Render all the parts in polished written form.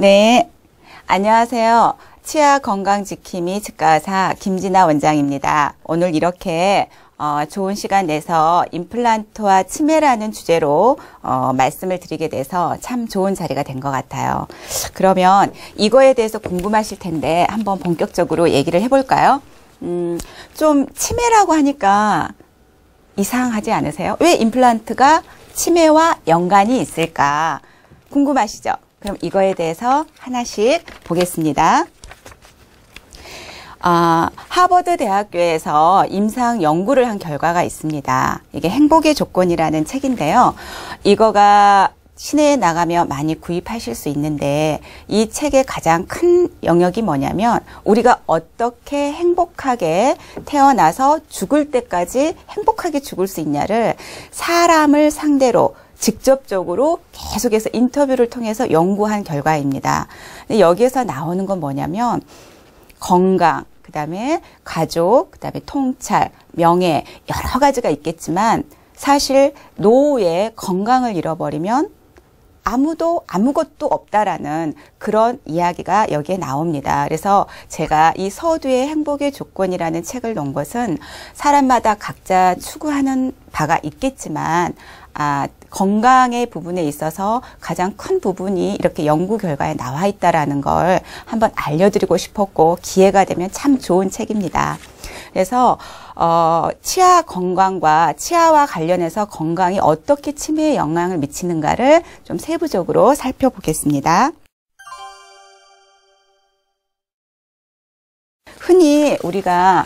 네, 안녕하세요. 치아 건강지킴이 치과의사 김진아 원장입니다. 오늘 이렇게 좋은 시간 내서 임플란트와 치매라는 주제로 말씀을 드리게 돼서 참 좋은 자리가 된 것 같아요. 그러면 이거에 대해서 궁금하실 텐데 한번 본격적으로 얘기를 해볼까요? 좀 치매라고 하니까 이상하지 않으세요? 왜 임플란트가 치매와 연관이 있을까 궁금하시죠? 그럼 이거에 대해서 하나씩 보겠습니다. 하버드 대학교에서 임상 연구를 한 결과가 있습니다. 이게 행복의 조건이라는 책인데요. 이거가 시내에 나가면 많이 구입하실 수 있는데 이 책의 가장 큰 영역이 뭐냐면 우리가 어떻게 행복하게 태어나서 죽을 때까지 행복하게 죽을 수 있냐를 사람을 상대로 직접적으로 계속해서 인터뷰를 통해서 연구한 결과입니다. 근데 여기에서 나오는 건 뭐냐면 건강, 그 다음에 가족, 그 다음에 통찰, 명예 여러 가지가 있겠지만 사실 노후에 건강을 잃어버리면 아무것도 없다라는 그런 이야기가 여기에 나옵니다. 그래서 제가 이 서두의 행복의 조건이라는 책을 놓은 것은 사람마다 각자 추구하는 바가 있겠지만 건강의 부분에 있어서 가장 큰 부분이 이렇게 연구 결과에 나와 있다라는 걸 한번 알려드리고 싶었고 기회가 되면 참 좋은 책입니다. 그래서 치아 건강과 치아와 관련해서 건강이 어떻게 치매에 영향을 미치는가를 좀 세부적으로 살펴보겠습니다. 흔히 우리가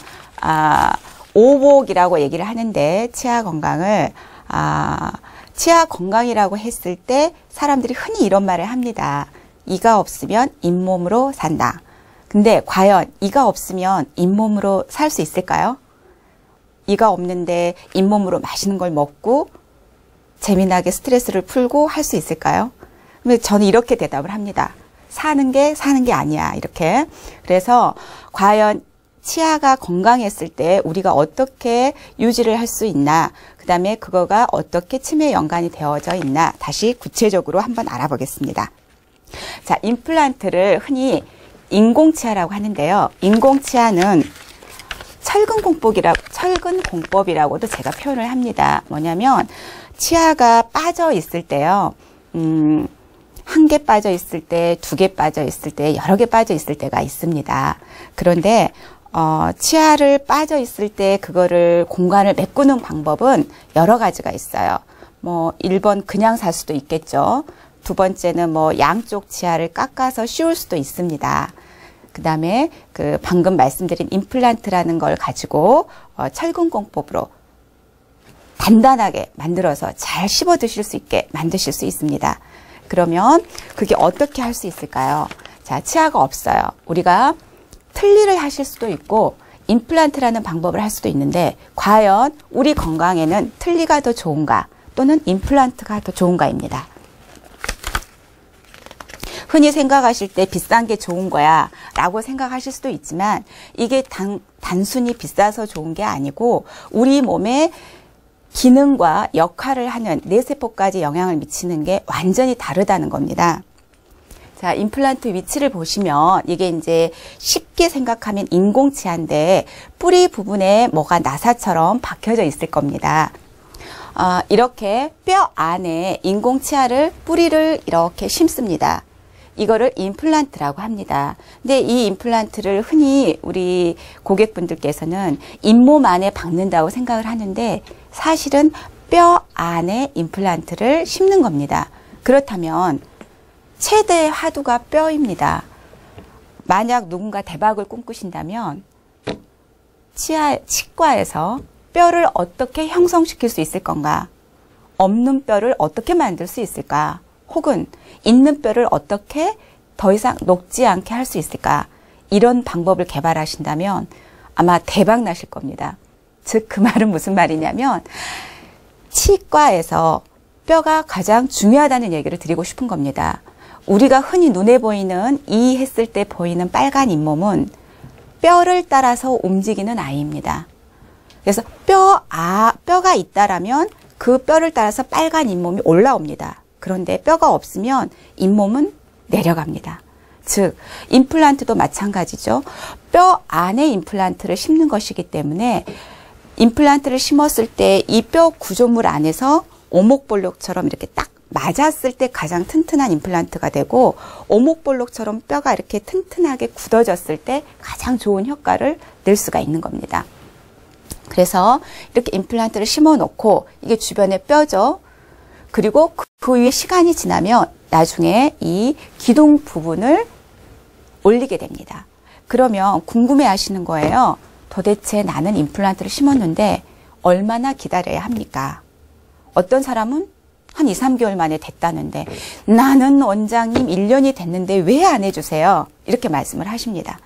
오복이라고 얘기를 하는데 치아 건강을 치아 건강이라고 했을 때 사람들이 흔히 이런 말을 합니다. 이가 없으면 잇몸으로 산다. 근데 과연 이가 없으면 잇몸으로 살 수 있을까요? 이가 없는데 잇몸으로 맛있는 걸 먹고 재미나게 스트레스를 풀고 할 수 있을까요? 근데 저는 이렇게 대답을 합니다. 사는 게 아니야. 이렇게. 그래서 과연 치아가 건강했을 때 우리가 어떻게 유지를 할 수 있나, 그 다음에 그거가 어떻게 치매에 연관이 되어져 있나 다시 구체적으로 한번 알아보겠습니다. 자, 임플란트를 흔히 인공치아라고 하는데요. 인공치아는 철근공법이라고도 제가 표현을 합니다. 뭐냐면 치아가 빠져 있을 때요. 한 개 빠져 있을 때, 두 개 빠져 있을 때, 여러 개 빠져 있을 때가 있습니다. 그런데 치아를 빠져 있을 때 그거를 공간을 메꾸는 방법은 여러 가지가 있어요. 1번 그냥 살 수도 있겠죠. 두 번째는 양쪽 치아를 깎아서 씌울 수도 있습니다. 그 다음에 방금 말씀드린 임플란트라는 걸 가지고 철근공법으로 단단하게 만들어서 잘 씹어 드실 수 있게 만드실 수 있습니다. 그러면 그게 어떻게 할 수 있을까요? 자, 치아가 없어요. 우리가 틀니를 하실 수도 있고 임플란트라는 방법을 할 수도 있는데 과연 우리 건강에는 틀니가 더 좋은가 또는 임플란트가 더 좋은가입니다. 흔히 생각하실 때 비싼 게 좋은 거야 라고 생각하실 수도 있지만 이게 단순히 비싸서 좋은 게 아니고 우리 몸의 기능과 역할을 하는 뇌세포까지 영향을 미치는 게 완전히 다르다는 겁니다. 자, 임플란트 위치를 보시면 이게 이제 쉽게 생각하면 인공치아인데 뿌리 부분에 뭐가 나사처럼 박혀져 있을 겁니다. 이렇게 뼈 안에 인공치아를 뿌리를 이렇게 심습니다. 이거를 임플란트라고 합니다. 근데 이 임플란트를 흔히 우리 고객분들께서는 잇몸 안에 박는다고 생각을 하는데 사실은 뼈 안에 임플란트를 심는 겁니다. 그렇다면 최대의 화두가 뼈입니다. 만약 누군가 대박을 꿈꾸신다면 치과에서 뼈를 어떻게 형성시킬 수 있을 건가? 없는 뼈를 어떻게 만들 수 있을까? 혹은 있는 뼈를 어떻게 더 이상 녹지 않게 할 수 있을까? 이런 방법을 개발하신다면 아마 대박 나실 겁니다. 즉, 그 말은 무슨 말이냐면 치과에서 뼈가 가장 중요하다는 얘기를 드리고 싶은 겁니다. 우리가 흔히 눈에 보이는 이 했을 때 보이는 빨간 잇몸은 뼈를 따라서 움직이는 아이입니다. 그래서 뼈가 있다라면 그 뼈를 따라서 빨간 잇몸이 올라옵니다. 그런데 뼈가 없으면 잇몸은 내려갑니다. 즉 임플란트도 마찬가지죠. 뼈 안에 임플란트를 심는 것이기 때문에 임플란트를 심었을 때 이 뼈 구조물 안에서 오목볼록처럼 이렇게 딱 맞았을 때 가장 튼튼한 임플란트가 되고, 오목볼록처럼 뼈가 이렇게 튼튼하게 굳어졌을 때 가장 좋은 효과를 낼 수가 있는 겁니다. 그래서 이렇게 임플란트를 심어 놓고, 이게 주변에 뼈죠. 그리고 그 위에 시간이 지나면 나중에 이 기둥 부분을 올리게 됩니다. 그러면 궁금해 하시는 거예요. 도대체 나는 임플란트를 심었는데 얼마나 기다려야 합니까? 어떤 사람은 한 2, 3개월 만에 됐다는데, 나는 원장님 1년이 됐는데 왜 안 해주세요? 이렇게 말씀을 하십니다.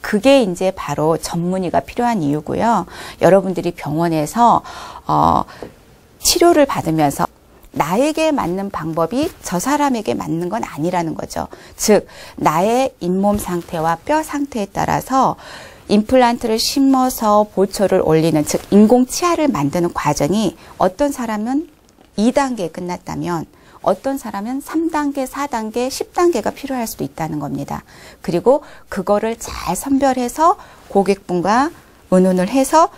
그게 이제 바로 전문의가 필요한 이유고요. 여러분들이 병원에서 치료를 받으면서 나에게 맞는 방법이 저 사람에게 맞는 건 아니라는 거죠. 즉 나의 잇몸 상태와 뼈 상태에 따라서 임플란트를 심어서 보초를 올리는, 즉 인공 치아를 만드는 과정이 어떤 사람은 2단계에 끝났다면 어떤 사람은 3단계, 4단계, 10단계가 필요할 수도 있다는 겁니다. 그리고 그거를 잘 선별해서 고객분과 의논을 해서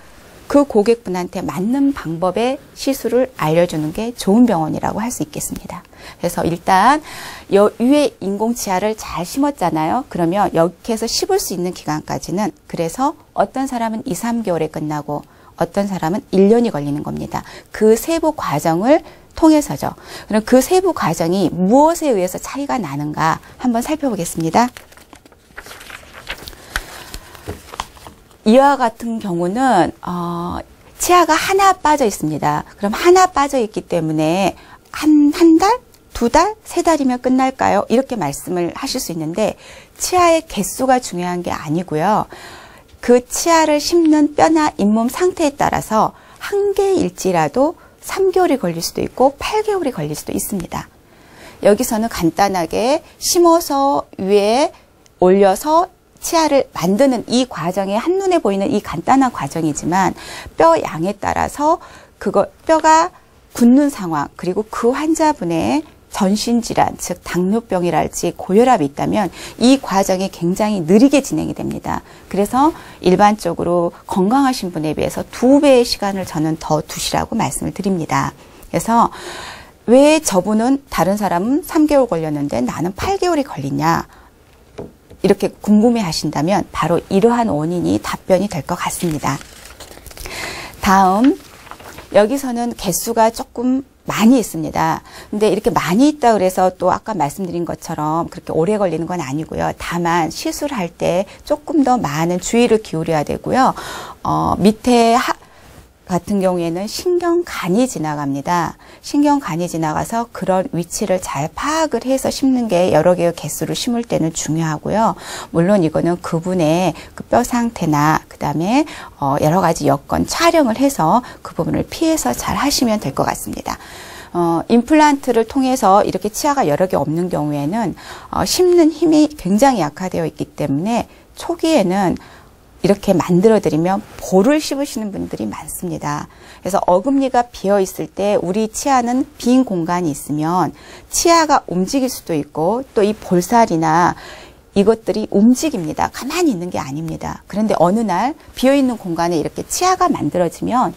그 고객분한테 맞는 방법의 시술을 알려주는 게 좋은 병원이라고 할 수 있겠습니다. 그래서 일단 위에 인공치아를 잘 심었잖아요. 그러면 여기에서 씹을 수 있는 기간까지는, 그래서 어떤 사람은 2, 3개월에 끝나고 어떤 사람은 1년이 걸리는 겁니다. 그 세부 과정을 통해서죠. 그럼 그 세부 과정이 무엇에 의해서 차이가 나는가 한번 살펴보겠습니다. 이와 같은 경우는 치아가 하나 빠져 있습니다. 그럼 하나 빠져 있기 때문에 한 달, 2달, 3달이면 끝날까요? 이렇게 말씀을 하실 수 있는데, 치아의 개수가 중요한 게 아니고요. 그 치아를 심는 뼈나 잇몸 상태에 따라서 한 개일지라도 3개월이 걸릴 수도 있고 8개월이 걸릴 수도 있습니다. 여기서는 간단하게 심어서 위에 올려서 치아를 만드는 이 과정이 한눈에 보이는 이 간단한 과정이지만, 뼈 양에 따라서 뼈가 굳는 상황, 그리고 그 환자분의 전신질환, 즉 당뇨병이랄지 고혈압이 있다면 이 과정이 굉장히 느리게 진행이 됩니다. 그래서 일반적으로 건강하신 분에 비해서 2배의 시간을 저는 더 두시라고 말씀을 드립니다. 그래서 왜 저분은, 다른 사람은 3개월 걸렸는데 나는 8개월이 걸리냐, 이렇게 궁금해 하신다면 바로 이러한 원인이 답변이 될 것 같습니다. 다음, 여기서는 개수가 조금 많이 있습니다. 근데 이렇게 많이 있다 그래서 또 아까 말씀드린 것처럼 그렇게 오래 걸리는 건 아니고요. 다만 시술할 때 조금 더 많은 주의를 기울여야 되고요. 밑에 같은 경우에는 신경간이 지나갑니다. 신경간이 지나가서 그런 위치를 잘 파악을 해서 심는 게 여러 개의 개수를 심을 때는 중요하고요. 물론 이거는 그분의 그 뼈 상태나 그다음에 여러 가지 여건 촬영을 해서 그 부분을 피해서 잘 하시면 될 것 같습니다. 임플란트를 통해서 이렇게 치아가 여러 개 없는 경우에는 심는 힘이 굉장히 약화되어 있기 때문에 초기에는 이렇게 만들어드리면 볼을 씹으시는 분들이 많습니다. 그래서 어금니가 비어 있을 때 우리 치아는 빈 공간이 있으면 치아가 움직일 수도 있고, 또 이 볼살이나 이것들이 움직입니다. 가만히 있는 게 아닙니다. 그런데 어느 날 비어있는 공간에 이렇게 치아가 만들어지면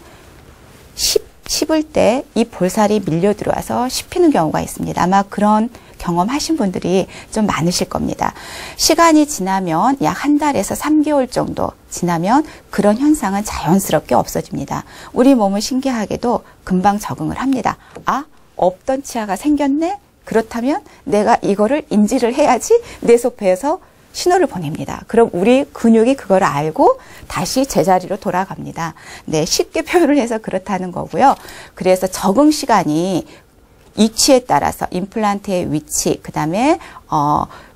씹을 때 이 볼살이 밀려 들어와서 씹히는 경우가 있습니다. 아마 그런 경험하신 분들이 좀 많으실 겁니다. 시간이 지나면 약 1달에서 3개월 정도 지나면 그런 현상은 자연스럽게 없어집니다. 우리 몸은 신기하게도 금방 적응을 합니다. 아, 없던 치아가 생겼네? 그렇다면 내가 이거를 인지를 해야지 뇌소폐에서 신호를 보냅니다. 그럼 우리 근육이 그걸 알고 다시 제자리로 돌아갑니다. 네, 쉽게 표현을 해서 그렇다는 거고요. 그래서 적응 시간이 위치에 따라서, 임플란트의 위치, 그 다음에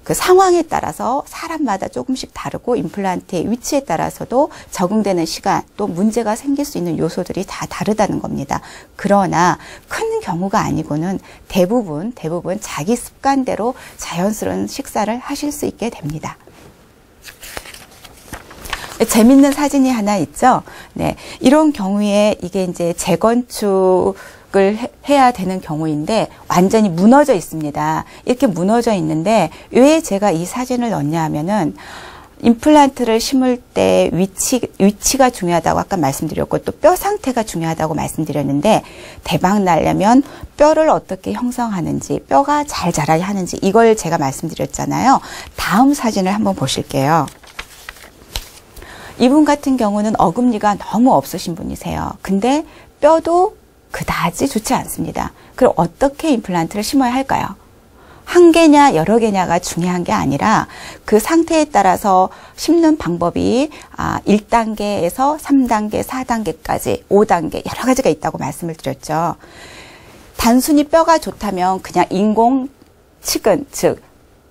그 상황에 따라서 사람마다 조금씩 다르고, 임플란트의 위치에 따라서도 적응되는 시간, 또 문제가 생길 수 있는 요소들이 다 다르다는 겁니다. 그러나 큰 경우가 아니고는 대부분 자기 습관대로 자연스러운 식사를 하실 수 있게 됩니다. 재밌는 사진이 하나 있죠. 네, 이런 경우에 이게 이제 재건축 해야 되는 경우인데 완전히 무너져 있습니다. 이렇게 무너져 있는데 왜 제가 이 사진을 넣냐 하면은 임플란트를 심을 때 위치가 중요하다고 아까 말씀드렸고 또 뼈 상태가 중요하다고 말씀드렸는데 대박 나려면 뼈를 어떻게 형성하는지 뼈가 잘 자라야 하는지 이걸 제가 말씀드렸잖아요. 다음 사진을 한번 보실게요. 이분 같은 경우는 어금니가 너무 없으신 분이세요. 근데 뼈도 그다지 좋지 않습니다. 그럼 어떻게 임플란트를 심어야 할까요? 한 개냐 여러 개냐가 중요한 게 아니라 그 상태에 따라서 심는 방법이 1단계에서 3단계, 4단계까지 5단계 여러 가지가 있다고 말씀을 드렸죠. 단순히 뼈가 좋다면 그냥 인공 치근, 즉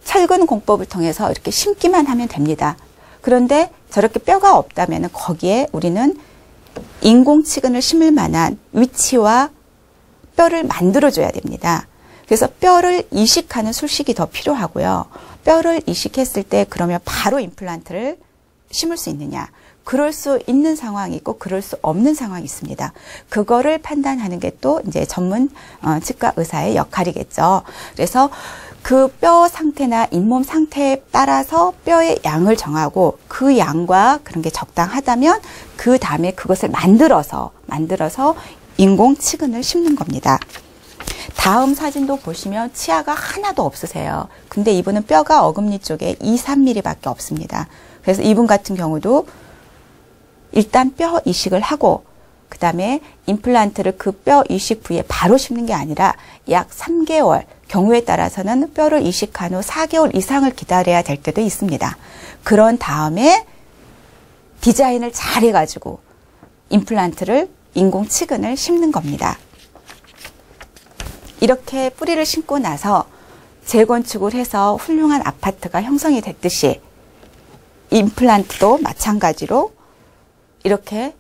철근 공법을 통해서 이렇게 심기만 하면 됩니다. 그런데 저렇게 뼈가 없다면 거기에 우리는 인공 치근을 심을 만한 위치와 뼈를 만들어줘야 됩니다. 그래서 뼈를 이식하는 술식이 더 필요하고요. 뼈를 이식했을 때 그러면 바로 임플란트를 심을 수 있느냐. 그럴 수 있는 상황이 있고 그럴 수 없는 상황이 있습니다. 그거를 판단하는 게 또 이제 전문 치과 의사의 역할이겠죠. 그래서 그 뼈 상태나 잇몸 상태에 따라서 뼈의 양을 정하고 그 양과 그런 게 적당하다면 그 다음에 그것을 만들어서 인공 치근을 심는 겁니다. 다음 사진도 보시면 치아가 하나도 없으세요. 근데 이분은 뼈가 어금니 쪽에 2~3mm 밖에 없습니다. 그래서 이분 같은 경우도 일단 뼈 이식을 하고 그 다음에 임플란트를 그 뼈 이식 부위에 바로 심는 게 아니라 약 3개월, 경우에 따라서는 뼈를 이식한 후 4개월 이상을 기다려야 될 때도 있습니다. 그런 다음에 디자인을 잘 해가지고 임플란트를 인공 치근을 심는 겁니다. 이렇게 뿌리를 심고 나서 재건축을 해서 훌륭한 아파트가 형성이 됐듯이 임플란트도 마찬가지로 이렇게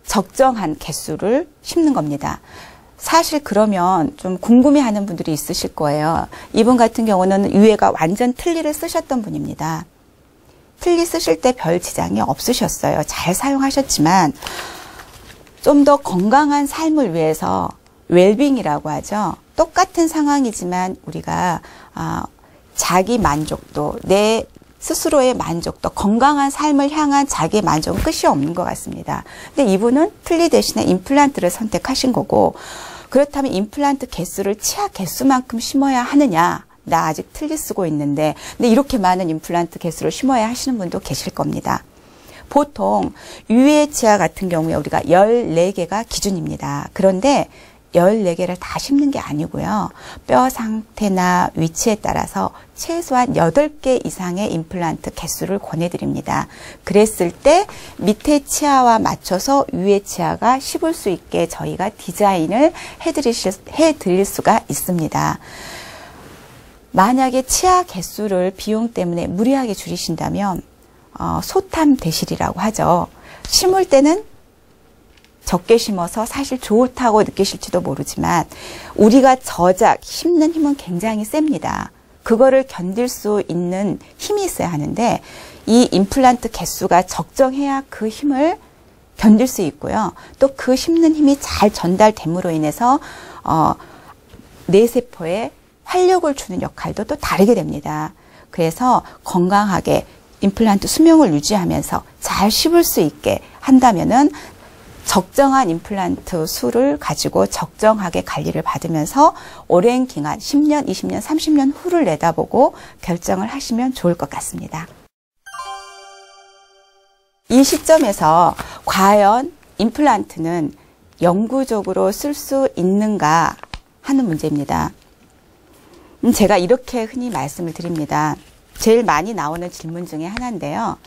적정한 개수를 심는 겁니다. 사실 그러면 좀 궁금해하는 분들이 있으실 거예요. 이분 같은 경우는 위에가 완전 틀니를 쓰셨던 분입니다. 틀니 쓰실 때 별 지장이 없으셨어요. 잘 사용하셨지만 좀 더 건강한 삶을 위해서 웰빙이라고 하죠. 똑같은 상황이지만 우리가 자기 만족도, 내 스스로의 만족도, 건강한 삶을 향한 자기 만족은 끝이 없는 것 같습니다. 근데 이분은 틀니 대신에 임플란트를 선택하신 거고, 그렇다면 임플란트 개수를 치아 개수만큼 심어야 하느냐? 나 아직 틀니 쓰고 있는데, 근데 이렇게 많은 임플란트 개수를 심어야 하시는 분도 계실 겁니다. 보통 유해 치아 같은 경우에 우리가 14개가 기준입니다. 그런데 14개를 다 심는 게 아니고요. 뼈 상태나 위치에 따라서 최소한 8개 이상의 임플란트 개수를 권해드립니다. 그랬을 때 밑에 치아와 맞춰서 위에 치아가 씹을 수 있게 저희가 디자인을 해드릴 수가 있습니다. 만약에 치아 개수를 비용 때문에 무리하게 줄이신다면 소탐 대실이라고 하죠. 심을 때는 적게 심어서 사실 좋다고 느끼실지도 모르지만 우리가 심는 힘은 굉장히 셉니다. 그거를 견딜 수 있는 힘이 있어야 하는데 이 임플란트 개수가 적정해야 그 힘을 견딜 수 있고요. 또 그 심는 힘이 잘 전달됨으로 인해서 뇌세포에 활력을 주는 역할도 또 다르게 됩니다. 그래서 건강하게 임플란트 수명을 유지하면서 잘 씹을 수 있게 한다면은 적정한 임플란트 수를 가지고 적정하게 관리를 받으면서 오랜 기간 10년, 20년, 30년 후를 내다보고 결정을 하시면 좋을 것 같습니다. 이 시점에서 과연 임플란트는 영구적으로 쓸 수 있는가 하는 문제입니다. 제가 이렇게 흔히 말씀을 드립니다. 제일 많이 나오는 질문 중에 하나인데요.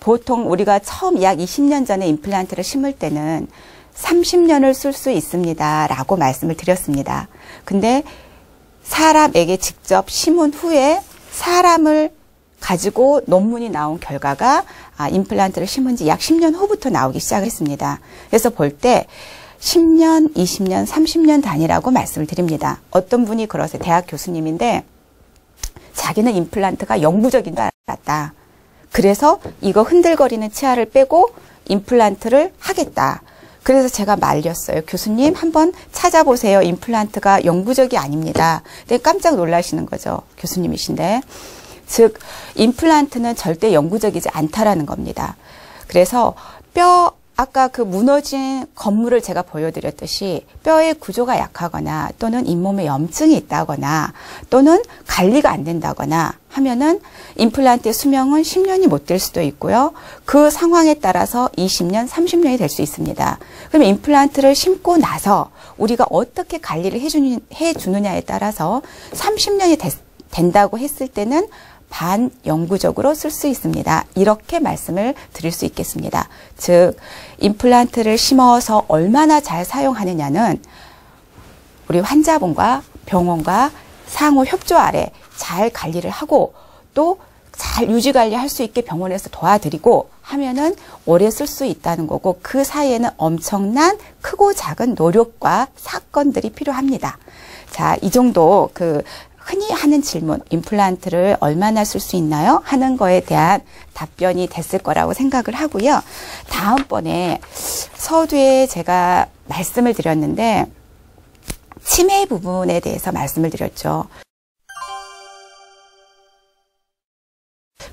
보통 우리가 처음 약 20년 전에 임플란트를 심을 때는 30년을 쓸 수 있습니다. 라고 말씀을 드렸습니다. 근데 사람에게 직접 심은 후에 사람을 가지고 논문이 나온 결과가 임플란트를 심은 지 약 10년 후부터 나오기 시작했습니다. 그래서 볼 때 10년, 20년, 30년 단위라고 말씀을 드립니다. 어떤 분이 그러세요. 대학 교수님인데 자기는 임플란트가 영구적인 줄 알았다. 그래서 이거 흔들거리는 치아를 빼고 임플란트를 하겠다. 그래서 제가 말렸어요. 교수님 한번 찾아보세요. 임플란트가 영구적이 아닙니다. 근데 깜짝 놀라시는 거죠. 교수님이신데. 즉 임플란트는 절대 영구적이지 않다라는 겁니다. 그래서 아까 그 무너진 건물을 제가 보여드렸듯이 뼈의 구조가 약하거나 또는 잇몸에 염증이 있다거나 또는 관리가 안 된다거나 하면은 임플란트의 수명은 10년이 못 될 수도 있고요. 그 상황에 따라서 20년, 30년이 될 수 있습니다. 그러면 임플란트를 심고 나서 우리가 어떻게 관리를 해주느냐에 따라서 30년이 된다고 했을 때는 반영구적으로 쓸 수 있습니다. 이렇게 말씀을 드릴 수 있겠습니다. 즉 임플란트를 심어서 얼마나 잘 사용하느냐는 우리 환자분과 병원과 상호 협조 아래 잘 관리를 하고 또 잘 유지 관리할 수 있게 병원에서 도와드리고 하면은 오래 쓸 수 있다는 거고, 그 사이에는 엄청난 크고 작은 노력과 사건들이 필요합니다. 자, 이 정도 흔히 하는 질문, 임플란트를 얼마나 쓸 수 있나요? 하는 거에 대한 답변이 됐을 거라고 생각을 하고요. 다음번에 서두에 제가 말씀을 드렸는데 치매 부분에 대해서 말씀을 드렸죠.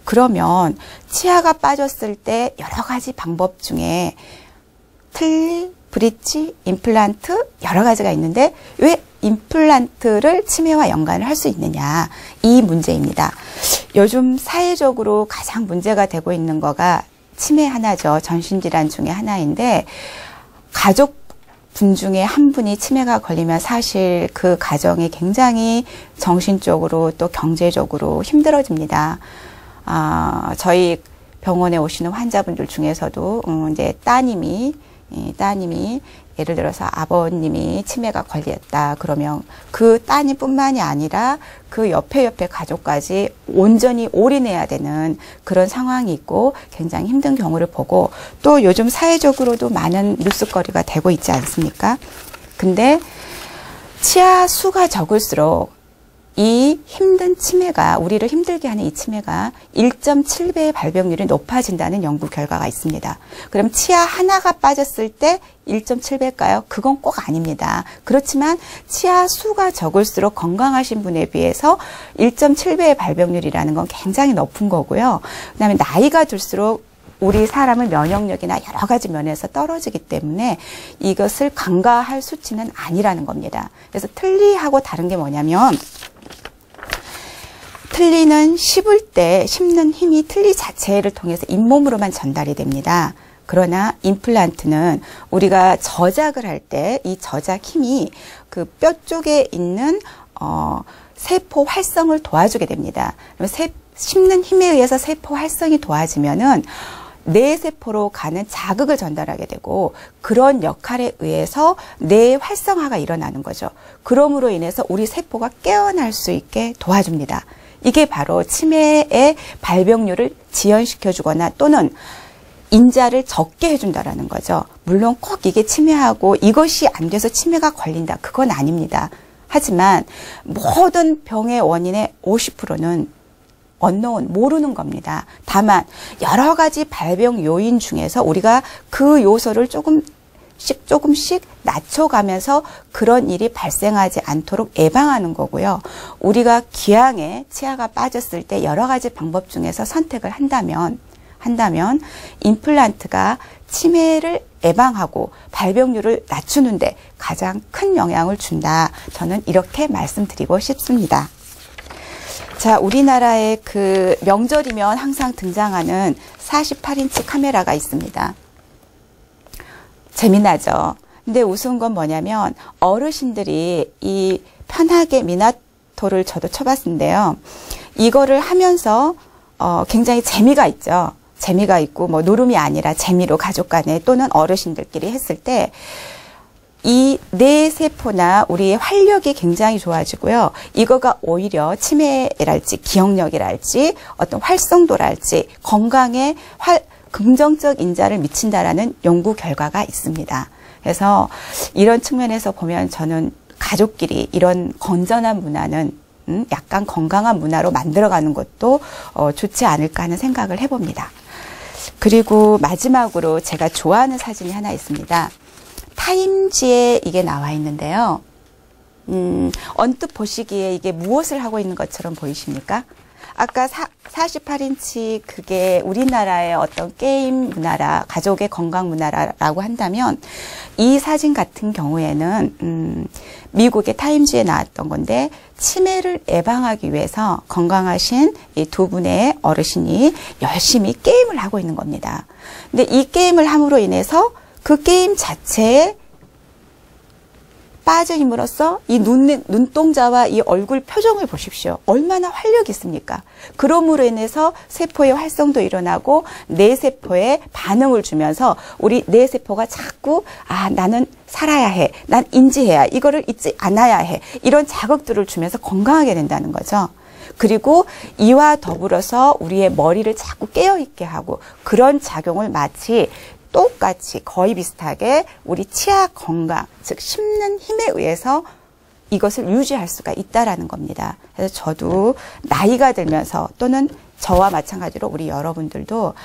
그러면 치아가 빠졌을 때 여러 가지 방법 중에 틀니, 브릿지, 임플란트 여러 가지가 있는데 왜 임플란트를 치매와 연관을 할 수 있느냐, 이 문제입니다. 요즘 사회적으로 가장 문제가 되고 있는 거가 치매 하나죠. 전신질환 중에 하나인데 가족분 중에 한 분이 치매가 걸리면 사실 그 가정이 굉장히 정신적으로 또 경제적으로 힘들어집니다. 저희 병원에 오시는 환자분들 중에서도 이제 따님이 예를 들어서 아버님이 치매가 걸렸다 그러면 그 따님뿐만이 아니라 그 옆에 가족까지 온전히 올인해야 되는 그런 상황이 있고 굉장히 힘든 경우를 보고, 또 요즘 사회적으로도 많은 뉴스거리가 되고 있지 않습니까? 근데 치아 수가 적을수록 이 힘든 치매가, 우리를 힘들게 하는 이 치매가 1.7배의 발병률이 높아진다는 연구 결과가 있습니다. 그럼 치아 하나가 빠졌을 때 1.7배일까요? 그건 꼭 아닙니다. 그렇지만 치아 수가 적을수록 건강하신 분에 비해서 1.7배의 발병률이라는 건 굉장히 높은 거고요. 그다음에 나이가 들수록 우리 사람은 면역력이나 여러 가지 면에서 떨어지기 때문에 이것을 간과할 수치는 아니라는 겁니다. 그래서 틀니하고 다른 게 뭐냐면, 틀니는 씹는 힘이 틀니 자체를 통해서 잇몸으로만 전달이 됩니다. 그러나 임플란트는 우리가 저작을 할 때 이 저작 힘이 그 뼈 쪽에 있는 세포 활성을 도와주게 됩니다. 씹는 힘에 의해서 세포 활성이 도와지면은 뇌 세포로 가는 자극을 전달하게 되고, 그런 역할에 의해서 뇌 활성화가 일어나는 거죠. 그럼으로 인해서 우리 세포가 깨어날 수 있게 도와줍니다. 이게 바로 치매의 발병률을 지연시켜주거나 또는 인자를 적게 해준다라는 거죠. 물론 꼭 이게 치매하고 이것이 안 돼서 치매가 걸린다, 그건 아닙니다. 하지만 모든 병의 원인의 50%는 언노운, 모르는 겁니다. 다만 여러 가지 발병 요인 중에서 우리가 그 요소를 조금씩 낮춰가면서 그런 일이 발생하지 않도록 예방하는 거고요. 우리가 기왕에 치아가 빠졌을 때 여러 가지 방법 중에서 선택을 한다면 임플란트가 치매를 예방하고 발병률을 낮추는데 가장 큰 영향을 준다. 저는 이렇게 말씀드리고 싶습니다. 자, 우리나라에 그 명절이면 항상 등장하는 48인치 카메라가 있습니다. 재미나죠? 근데 우스운 건 뭐냐면 어르신들이 이 편하게 미나토를 저도 쳐봤는데요. 이거를 하면서 굉장히 재미가 있죠. 재미가 있고 뭐 노름이 아니라 재미로 가족 간에 또는 어르신들끼리 했을 때 이 뇌세포나 우리의 활력이 굉장히 좋아지고요. 이거가 오히려 치매랄지 기억력이랄지 어떤 활성도랄지 건강에 긍정적 인자를 미친다라는 연구 결과가 있습니다. 그래서 이런 측면에서 보면 저는 가족끼리 이런 건전한 문화는 약간 건강한 문화로 만들어가는 것도 좋지 않을까 하는 생각을 해봅니다. 그리고 마지막으로 제가 좋아하는 사진이 하나 있습니다. 타임지에 이게 나와 있는데요. 언뜻 보시기에 이게 무엇을 하고 있는 것처럼 보이십니까? 아까 48인치 그게 우리나라의 어떤 게임 문화라, 가족의 건강 문화라고 한다면 이 사진 같은 경우에는 미국의 타임지에 나왔던 건데 치매를 예방하기 위해서 건강하신 이 두 분의 어르신이 열심히 게임을 하고 있는 겁니다. 근데 이 게임을 함으로 인해서 그 게임 자체에 빠짐으로써 이 눈동자와 이 얼굴 표정을 보십시오. 얼마나 활력이 있습니까? 그럼으로 인해서 세포의 활성도 일어나고 뇌세포에 반응을 주면서 우리 뇌세포가 자꾸 나는 살아야 해. 난 인지해야. 이거를 잊지 않아야 해. 이런 자극들을 주면서 건강하게 된다는 거죠. 그리고 이와 더불어서 우리의 머리를 자꾸 깨어있게 하고 그런 작용을 마치 똑같이 거의 비슷하게 우리 치아 건강, 즉 씹는 힘에 의해서 이것을 유지할 수가 있다라는 겁니다. 그래서 저도 나이가 들면서 또는 저와 마찬가지로 우리 여러분들도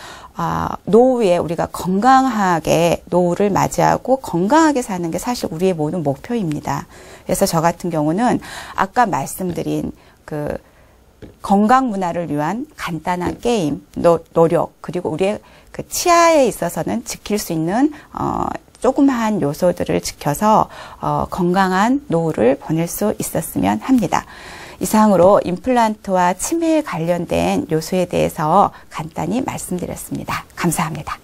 노후에 우리가 건강하게 노후를 맞이하고 건강하게 사는 게 사실 우리의 모든 목표입니다. 그래서 저 같은 경우는 아까 말씀드린 그 건강 문화를 위한 간단한 게임, 노력, 그리고 우리의 그 치아에 있어서는 지킬 수 있는 조그마한 요소들을 지켜서 건강한 노후를 보낼 수 있었으면 합니다. 이상으로 임플란트와 치매에 관련된 요소에 대해서 간단히 말씀드렸습니다. 감사합니다.